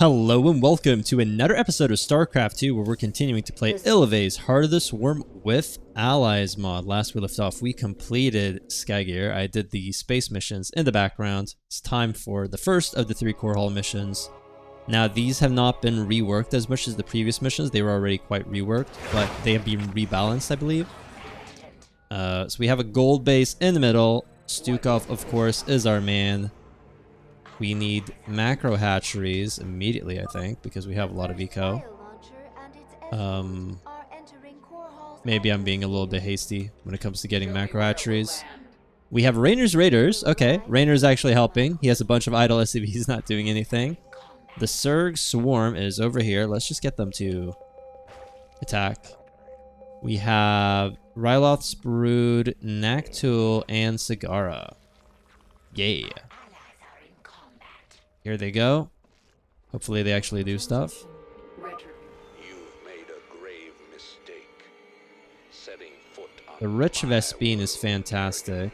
Hello and welcome to another episode of StarCraft II, where we're continuing to play Ylvae's Heart of the Swarm with Allies mod. Last we left off, we completed Skygear. I did the space missions in the background. It's time for the first of the 3 Korhal missions. Now, these have not been reworked as much as the previous missions. They were already quite reworked, but they have been rebalanced, I believe. So we have a gold base in the middle. Stukov, of course, is our man. We need macro hatcheries immediately, I think, because we have a lot of eco. Maybe I'm being a little bit hasty when it comes to getting macro hatcheries. We have Rainer's Raiders. Okay, Rainer's actually helping. He has a bunch of idle SCVs not doing anything. The Surg Swarm is over here. Let's just get them to attack. We have Ryloth's Brood, Naktul, and Sagara. Yay. Here they go. Hopefully they actually do stuff. You've made a grave mistake. Setting foot on The Rich Vespine is fantastic.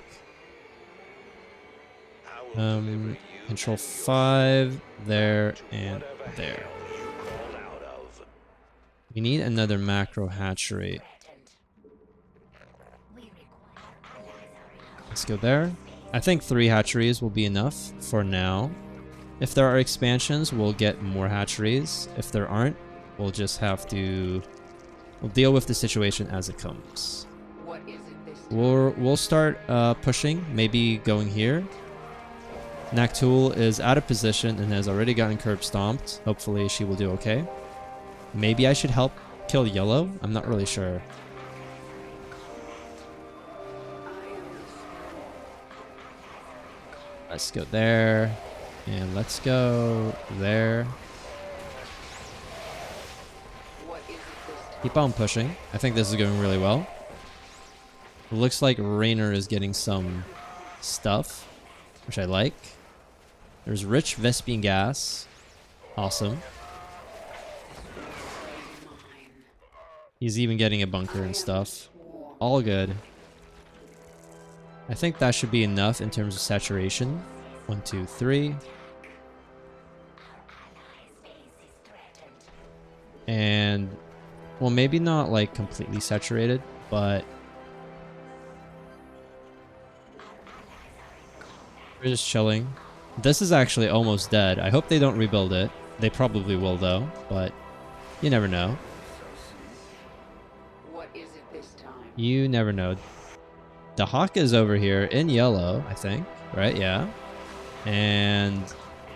Control 5, there, and there. We need another macro hatchery. Let's go there. I think 3 hatcheries will be enough for now. If there are expansions, we'll get more hatcheries. If there aren't, we'll just have to... we'll deal with the situation as it comes. We'll start pushing, maybe going here. Naktul is out of position and has already gotten curb stomped. Hopefully she will do okay. Maybe I should help kill yellow? I'm not really sure. Let's go there. And let's go there. Keep on pushing. I think this is going really well. It looks like Rainer is getting some stuff, which I like. There's rich Vespine gas. Awesome. He's even getting a bunker and stuff. All good. I think that should be enough in terms of saturation. 1, 2, 3. And, well, maybe not like completely saturated, but we're just chilling. This is actually almost dead. I hope they don't rebuild it. They probably will though, but you never know. What is it this time? You never know. The Hawk is over here in yellow, I think, right? Yeah. And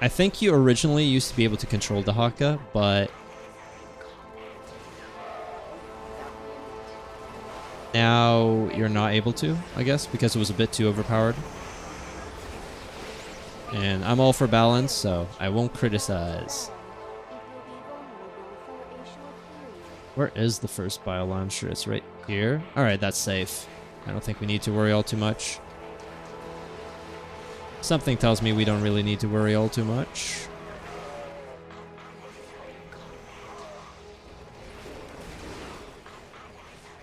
I think you originally used to be able to control the Haka, but now you're not able to, I guess, because it was a bit too overpowered. And I'm all for balance, so I won't criticize. Where is the first bio launcher? It's right here. Alright, that's safe. I don't think we need to worry all too much. Something tells me we don't really need to worry all too much.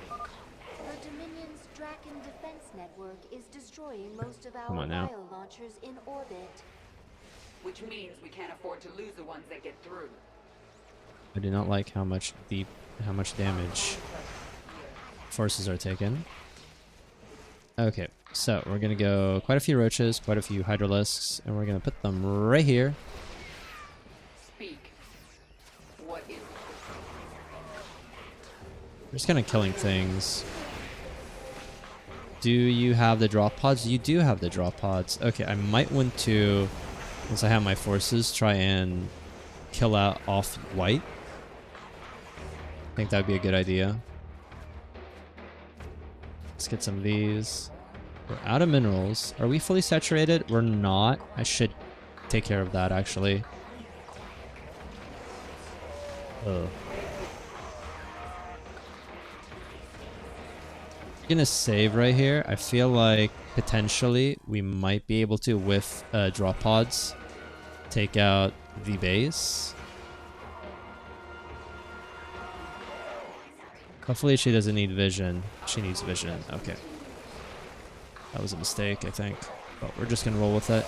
The Dominion's Draken defense network is destroying most of Come our on now. bio launchers in orbit. Which means we can't afford to lose the ones that get through. I do not like how much damage forces are taken. Okay, so we're gonna go quite a few roaches, quite a few hydralisks, and we're gonna put them right here. Speak. What is it? We're just kind of killing things. Do you have the drop pods? You do have the drop pods. Okay, I might want to, once I have my forces, try and kill out off white. I think that'd be a good idea. Let's get some of these. We're out of minerals. Are we fully saturated? We're not. I should take care of that, actually. Oh. I'm gonna save right here. I feel like potentially we might be able to, with drop pods, take out the base. Hopefully she doesn't need vision. She needs vision. Okay. That was a mistake, I think. But we're just gonna roll with it.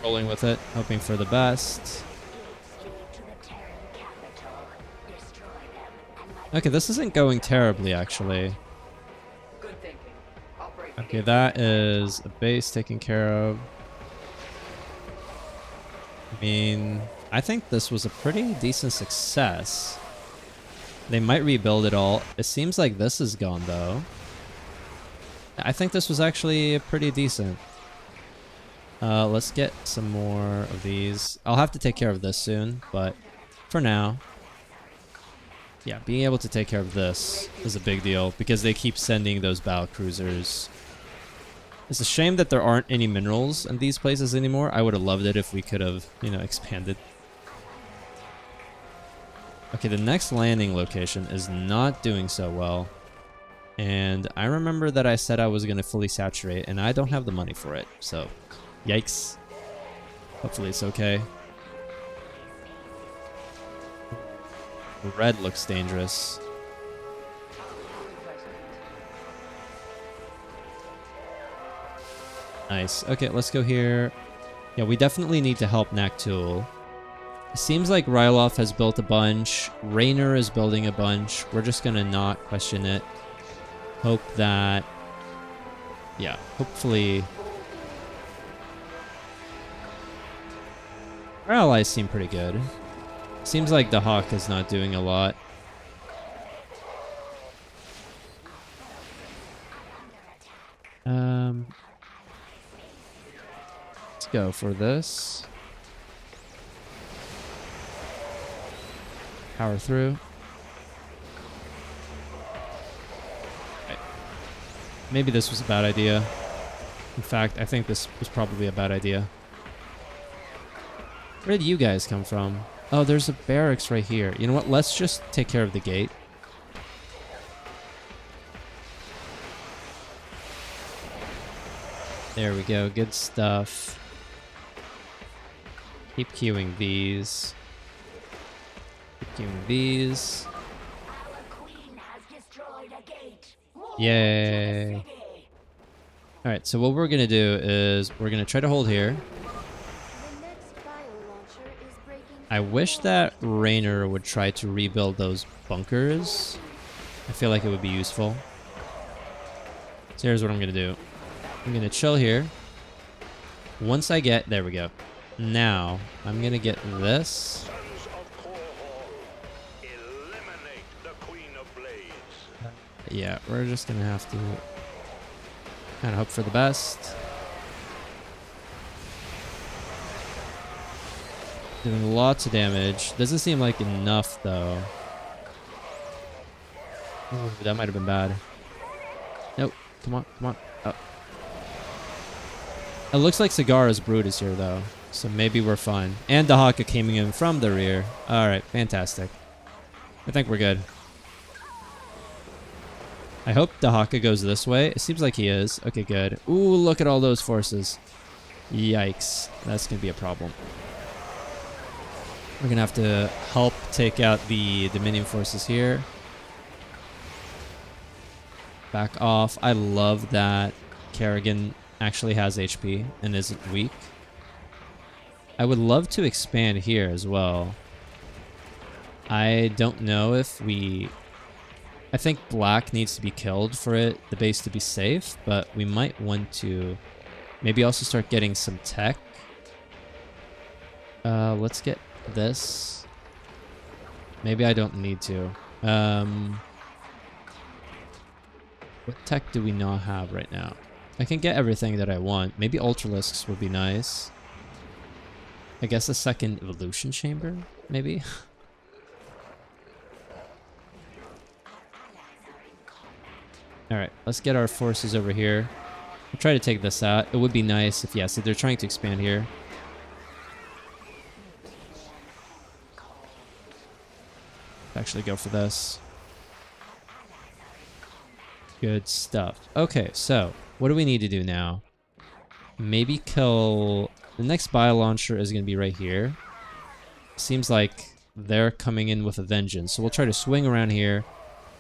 rolling with it, hoping for the best. Okay, this isn't going terribly, actually. Good thinking. Operate. Okay, that is a base taken care of. I mean, I think this was a pretty decent success. They might rebuild it all. It seems like this is gone, though. I think this was actually pretty decent. Let's get some more of these. I'll have to take care of this soon, but for now, yeah, being able to take care of this is a big deal because they keep sending those battle cruisers. It's a shame that there aren't any minerals in these places anymore. I would have loved it if we could have, you know, expanded. Okay, the next landing location is not doing so well. And I remember that I said I was going to fully saturate, and I don't have the money for it. So, yikes. Hopefully it's okay. Red looks dangerous. Nice. Okay, let's go here. Yeah, we definitely need to help Naktul. It seems like Ryloth has built a bunch. Raynor is building a bunch. We're just gonna not question it. Hope that... yeah, hopefully... our allies seem pretty good. Seems like the Hawk is not doing a lot. Let's go for this. Power through. Okay. Maybe this was a bad idea. In fact, I think this was probably a bad idea. Where did you guys come from? Oh, there's a barracks right here. You know what? Let's just take care of the gate. There we go. Good stuff. Keep queuing these. Keep queuing these. Yay. Alright, so what we're going to do is we're going to try to hold here. I wish that Raynor would try to rebuild those bunkers. I feel like it would be useful. So here's what I'm going to do. I'm going to chill here. Once I get... there we go. Now, I'm going to get this. Sons of Korhal, eliminate the Queen of Blades. Yeah, we're just going to have to kind of hope for the best. Doing lots of damage. Doesn't seem like enough, though. Ooh, that might have been bad. Nope. Come on, come on. Oh. It looks like Sagara's brood is here, though. So maybe we're fine. And Dahaka came in from the rear. Alright, fantastic. I think we're good. I hope Dahaka goes this way. It seems like he is. Okay, good. Ooh, look at all those forces. Yikes. That's going to be a problem. We're going to have to help take out the Dominion forces here. Back off. I love that Kerrigan actually has HP and isn't weak. I would love to expand here as well. I don't know if we... I think black needs to be killed for the base to be safe, but we might want to maybe also start getting some tech. Let's get this. Maybe I don't need to. What tech do we not have right now? I can get everything that I want. Maybe Ultralisks would be nice. I guess a second evolution chamber, maybe? Alright, let's get our forces over here. We'll try to take this out. It would be nice if, yeah, see, they're trying to expand here. Actually go for this. Good stuff. Okay, so what do we need to do now? Maybe kill... the next bio launcher is going to be right here. Seems like they're coming in with a vengeance. So we'll try to swing around here,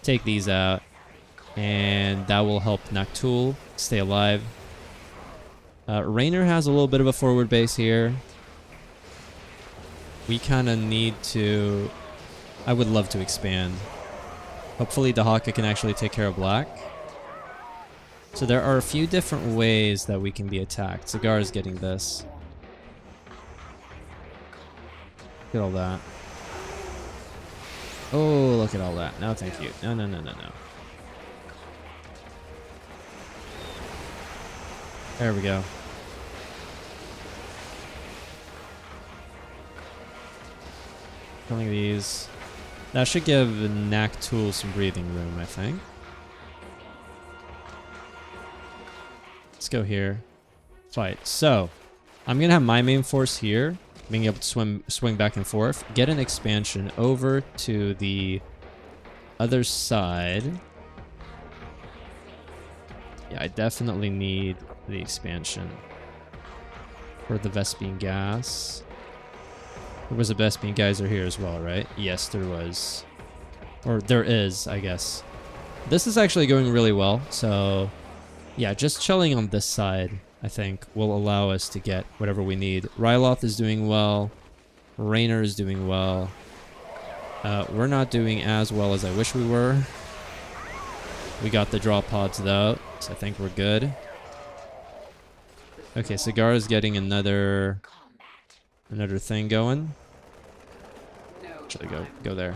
take these out, and that will help Naktul stay alive. Raynor has a little bit of a forward base here. We kind of need to... I would love to expand. Hopefully Dahaka can actually take care of black. So there are a few different ways that we can be attacked. Cigar is getting this. Look at all that. Oh, look at all that. No, thank you. No, no, no, no, no. There we go. Killing these. That should give Naktul some breathing room, I think. Let's go here. Fight. So, I'm going to have my main force here, being able to swing back and forth. Get an expansion over to the other side. Yeah, I definitely need the expansion for the Vespene gas. There was a Vespene geyser here as well, right? Yes, there was. Or there is, I guess. This is actually going really well, so yeah, just chilling on this side, I think, will allow us to get whatever we need. Ryloth is doing well. Raynor is doing well. We're not doing as well as I wish we were. We got the draw pods though, so I think we're good. Okay, Cigar is getting another thing going. Actually, go there.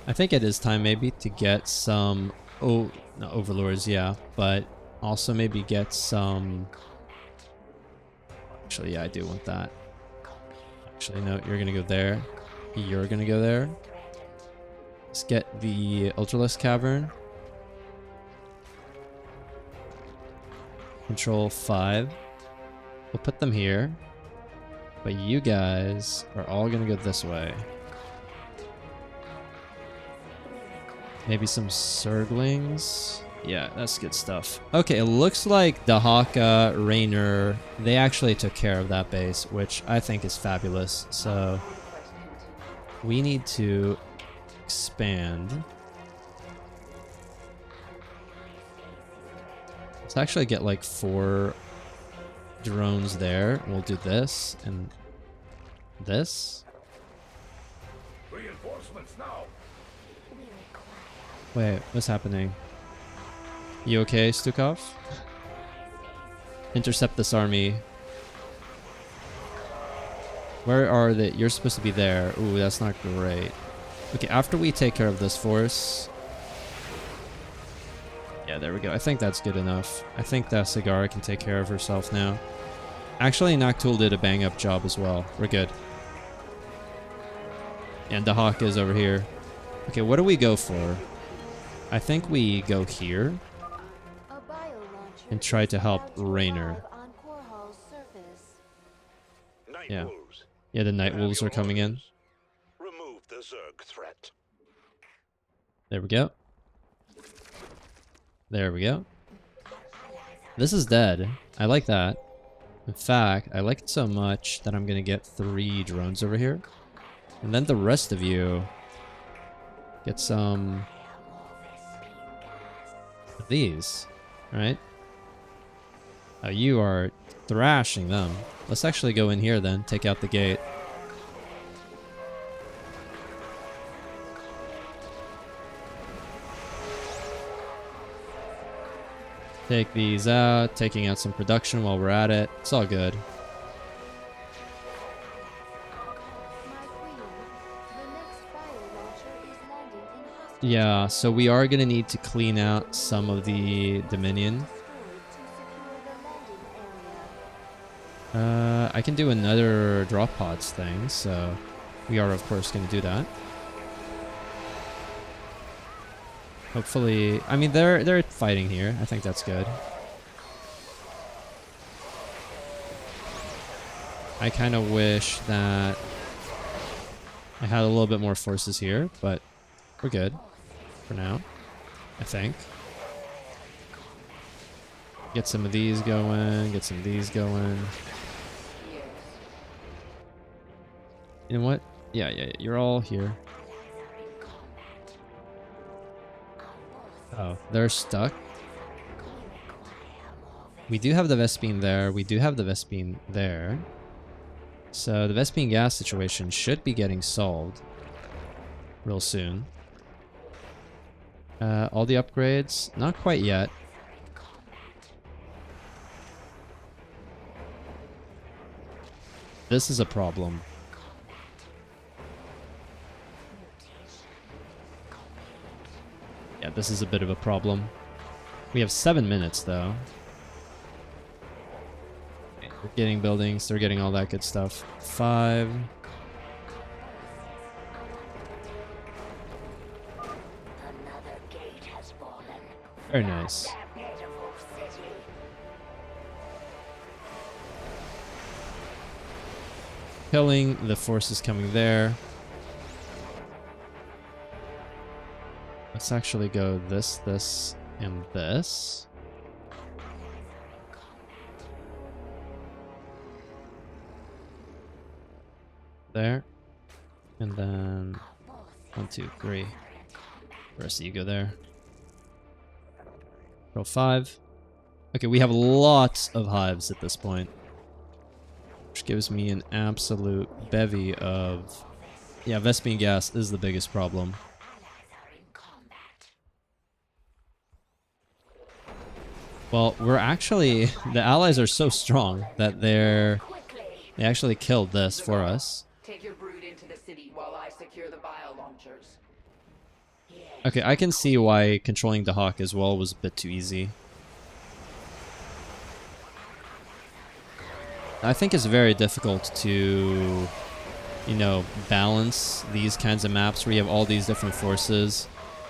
I think it is time maybe to get some overlords, yeah, but also maybe get some. Actually, yeah, I do want that. Actually, no, you're gonna go there. You're gonna go there. Let's get the Ultralisk Cavern. Control 5. We'll put them here. But you guys are all gonna go this way. Maybe some Zerglings. Yeah, that's good stuff. Okay, it looks like Dahaka, Raynor, they actually took care of that base, which I think is fabulous. So we need to expand. Let's actually get like 4 drones there. We'll do this and this. Reinforcements now. Wait, what's happening? You okay, Stukov? Intercept this army. Where are they? You're supposed to be there. Ooh, that's not great. Okay, after we take care of this force... Yeah, there we go. I think that's good enough. I think that Sagara can take care of herself now. Actually, Naktul did a bang-up job as well. We're good. And Dahaka is over here. Okay, what do we go for? I think we go here and try to help Raynor. Yeah. Yeah, the Night Wolves are coming in. Remove the Zerg threat. There we go. There we go. This is dead. I like that. In fact, I like it so much that I'm gonna get 3 drones over here. And then the rest of you get some of these, right? Oh, you are thrashing them. Let's actually go in here then, take out the gate. Take these out, taking out some production while we're at it. It's all good. Yeah, so we are gonna need to clean out some of the Dominion. I can do another drop pods thing, so we are of course gonna do that. Hopefully, I mean they're fighting here. I think that's good. I kind of wish that I had a little bit more forces here, but we're good for now, I think. Get some of these going, get some of these going. You know what? Yeah, you're all here. Oh, they're stuck. We do have the Vespene there. We do have the Vespene there. So the Vespene gas situation should be getting solved real soon. All the upgrades, not quite yet. This is a problem. Yeah, this is a bit of a problem. We have 7 minutes though. They're getting buildings, they're getting all that good stuff. 5. Very nice. Killing the forces coming there. Let's actually go this, this, and this. There. And then 1, 2, 3. The rest of you go there. Roll 5. Okay, we have lots of hives at this point. Which gives me an absolute bevy of... Yeah, Vespene gas is the biggest problem. Well, we're actually... The allies are so strong that they actually killed this for us. Take your brood into the city while I secure the bio launchers. Okay, I can see why controlling the Hawk as well was a bit too easy. I think it's very difficult to, you know, balance these kinds of maps where you have all these different forces.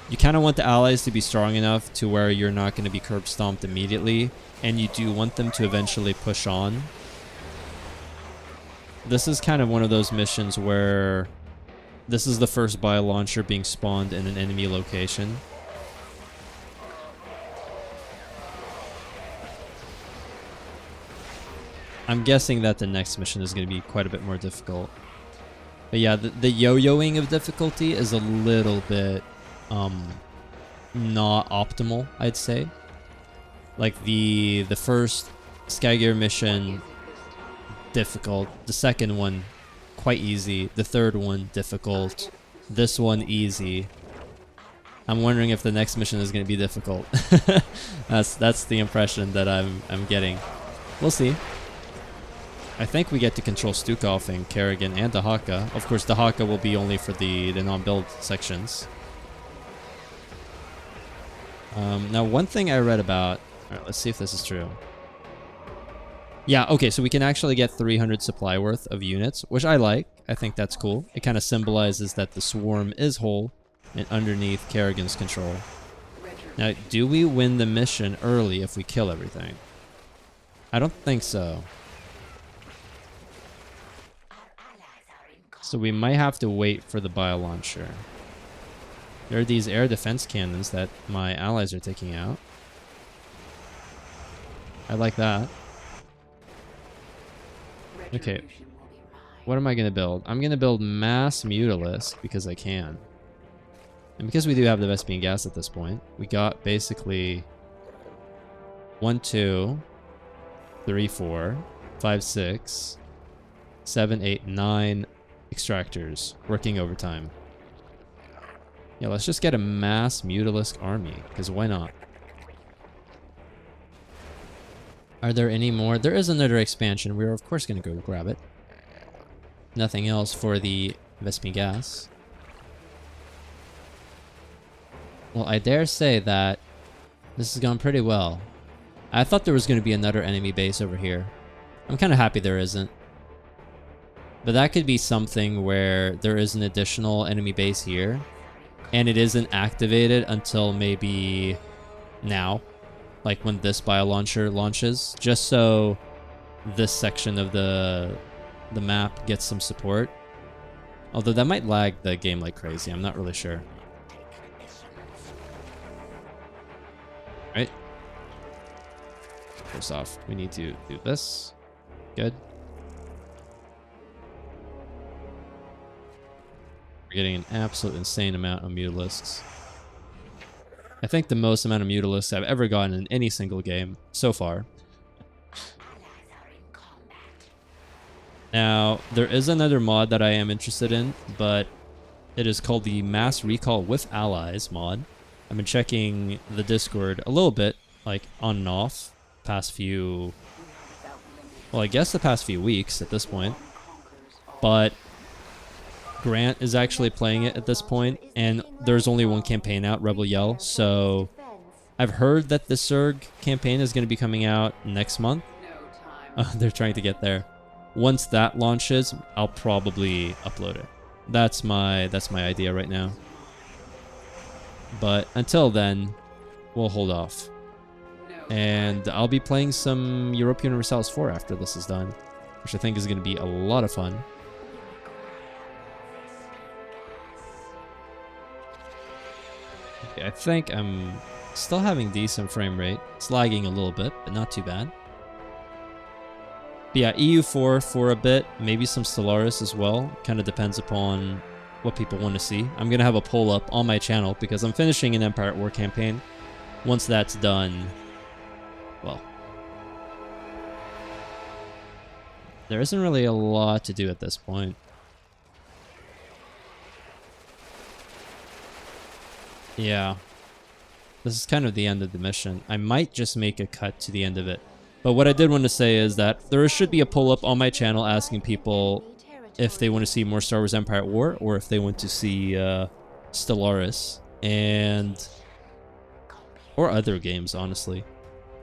You kind of want the allies to be strong enough to where you're not going to be curb stomped immediately, and you do want them to eventually push on. This is kind of one of those missions where this is the first bio launcher being spawned in an enemy location. I'm guessing that the next mission is going to be quite a bit more difficult. But yeah, the yo-yoing of difficulty is a little bit not optimal, I'd say. Like the first Skygear mission, difficult. The second one, quite easy. The third one, difficult. This one, easy. I'm wondering if the next mission is going to be difficult. That's the impression that I'm getting. We'll see. I think we get to control Stukov and Kerrigan and the Haka. Of course, the Haka will be only for the non-build sections. Now, one thing I read about... Alright, let's see if this is true. Yeah, okay, so we can actually get 300 supply worth of units, which I like. I think that's cool. It kind of symbolizes that the swarm is whole and underneath Kerrigan's control. Now, do we win the mission early if we kill everything? I don't think so. So we might have to wait for the bio launcher. There are these air defense cannons that my allies are taking out. I like that. Okay. What am I going to build? I'm going to build mass Mutalisk because I can. And because we do have the Vespene gas at this point, we got basically 1, 2, 3, 4, 5, 6, 7, 8, 9 extractors working overtime. Yeah, let's just get a mass Mutalisk army, because why not? Are there any more? There is another expansion. We're of course going to go grab it. Nothing else for the Vespene gas. Well, I dare say that this has gone pretty well. I thought there was going to be another enemy base over here. I'm kind of happy there isn't. But that could be something where there is an additional enemy base here, and it isn't activated until maybe now, like when this bio launcher launches, just so this section of the map gets some support. Although that might lag the game like crazy, I'm not really sure. Right? First off, we need to do this. Good. We're getting an absolute insane amount of Mutalisks. I think the most amount of Mutalisks I've ever gotten in any single game so far. Now, there is another mod that I am interested in, but it is called the Mass Recall with Allies mod. I've been checking the Discord a little bit, like on and off, past few, well, I guess the past few weeks at this point. But Grant is actually playing it at this point, and there's only one campaign out, Rebel Yell, so I've heard that the Zerg campaign is going to be coming out next month. They're trying to get there. Once that launches, I'll probably upload it. That's my idea right now. But until then, we'll hold off. And I'll be playing some Europa Universalis 4 after this is done, which I think is going to be a lot of fun. Okay, I think I'm still having decent frame rate. It's lagging a little bit, but not too bad. But yeah, EU4 for a bit, maybe some Stellaris as well. Kind of depends upon what people want to see. I'm going to have a poll up on my channel because I'm finishing an Empire at War campaign. Once that's done, well, there isn't really a lot to do at this point. Yeah, this is kind of the end of the mission. I might just make a cut to the end of it. But what I did want to say is that there should be a poll up on my channel asking people if they want to see more Star Wars Empire at War or if they want to see Stellaris and or other games, honestly.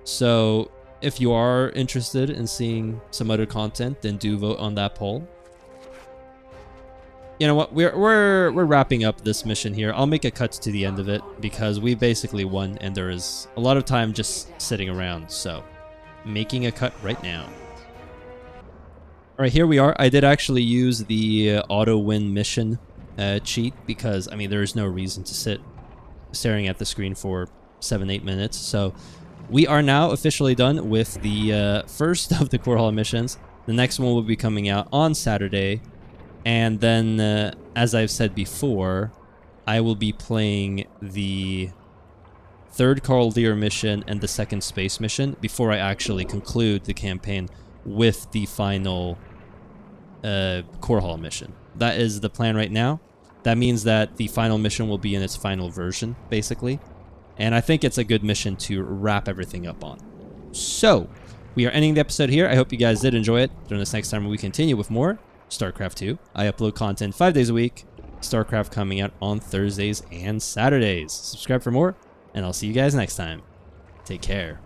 So if you are interested in seeing some other content, then do vote on that poll. You know what? We're wrapping up this mission here. I'll make a cut to the end of it because we basically won and there is a lot of time just sitting around. So making a cut right now. All right, here we are. I did actually use the auto win mission cheat because I mean there is no reason to sit staring at the screen for 7-8 minutes. So we are now officially done with the first of the Korhal missions. The next one will be coming out on Saturday. And then, as I've said before, I will be playing the third Carl Deer mission and the second space mission before I actually conclude the campaign with the final Korhal mission. That is the plan right now. That means that the final mission will be in its final version, basically. And I think it's a good mission to wrap everything up on. So, we are ending the episode here. I hope you guys did enjoy it. During this next time we continue with more StarCraft II. I upload content 5 days a week. StarCraft coming out on Thursdays and Saturdays. Subscribe for more, and I'll see you guys next time. Take care.